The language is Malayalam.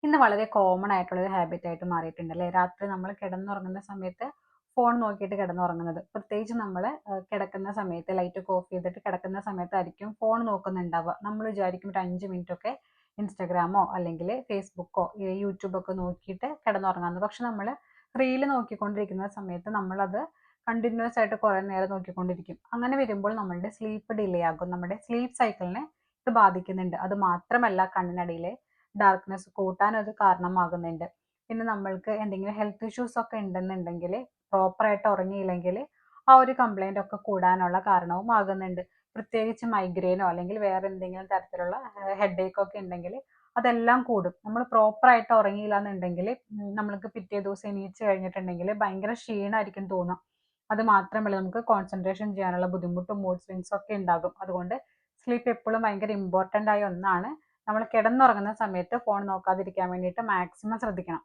ഇന്ന് വളരെ കോമൺ ആയിട്ടുള്ളൊരു ഹാബിറ്റ് ആയിട്ട് മാറിയിട്ടുണ്ട് അല്ലേ? രാത്രി നമ്മൾ കിടന്നുറങ്ങുന്ന സമയത്ത് ഫോൺ നോക്കിയിട്ട് കിടന്നുറങ്ങുന്നത്. പ്രത്യേകിച്ച് നമ്മൾ കിടക്കുന്ന സമയത്ത് ലൈറ്റ് ഒക്കെ ഓഫ് ചെയ്തിട്ട് കിടക്കുന്ന സമയത്തായിരിക്കും ഫോൺ നോക്കുന്നുണ്ടാവുക. നമ്മൾ വിചാരിക്കും ഒരു 5 മിനിറ്റ് ഒക്കെ ഇൻസ്റ്റഗ്രാമോ അല്ലെങ്കിൽ ഫേസ്ബുക്കോ യൂട്യൂബൊക്കെ നോക്കിയിട്ട് കിടന്നുറങ്ങാമെന്ന്. പക്ഷെ നമ്മൾ റീല് നോക്കിക്കൊണ്ടിരിക്കുന്ന സമയത്ത് നമ്മളത് കണ്ടിന്യൂസ് ആയിട്ട് കുറേ നേരം നോക്കിക്കൊണ്ടിരിക്കും. അങ്ങനെ വരുമ്പോൾ നമ്മളുടെ സ്ലീപ്പ് ഡിലേ ആകും. നമ്മുടെ സ്ലീപ്പ് സൈക്കിളിനെ ഇത് ബാധിക്കുന്നുണ്ട്. അത് മാത്രമല്ല കണ്ണിനടിയിലെ ഡാർക്ക്നെസ് കൂട്ടാൻ അത് കാരണമാകുന്നുണ്ട്. പിന്നെ നമ്മൾക്ക് എന്തെങ്കിലും ഹെൽത്ത് ഇഷ്യൂസ് ഒക്കെ ഉണ്ടെന്നുണ്ടെങ്കിൽ പ്രോപ്പറായിട്ട് ഉറങ്ങിയില്ലെങ്കിൽ ആ ഒരു കംപ്ലൈൻ്റ് ഒക്കെ കൂടാനുള്ള കാരണവും ആകുന്നുണ്ട്. പ്രത്യേകിച്ച് മൈഗ്രെയിനോ അല്ലെങ്കിൽ വേറെ എന്തെങ്കിലും തരത്തിലുള്ള ഹെഡേക്ക് ഒക്കെ ഉണ്ടെങ്കിൽ അതെല്ലാം കൂടും. നമ്മൾ പ്രോപ്പറായിട്ട് ഉറങ്ങിയില്ല എന്നുണ്ടെങ്കിൽ നമ്മൾക്ക് പിറ്റേ ദിവസം എണീച്ച് കഴിഞ്ഞിട്ടുണ്ടെങ്കിൽ ഭയങ്കര ക്ഷീണമായിരിക്കും തോന്നുക. അത് മാത്രമല്ല നമുക്ക് കോൺസെൻട്രേഷൻ ചെയ്യാനുള്ള ബുദ്ധിമുട്ടും മൂഡ് സ്വിങ്സും ഒക്കെ ഉണ്ടാകും. അതുകൊണ്ട് സ്ലീപ്പ് എപ്പോഴും ഭയങ്കര ഇമ്പോർട്ടൻ്റ് ആയ ഒന്നാണ്. നമ്മൾ കിടന്നുറങ്ങുന്ന സമയത്ത് ഫോൺ നോക്കാതിരിക്കാൻ വേണ്ടിയിട്ട് മാക്സിമം ശ്രദ്ധിക്കണം.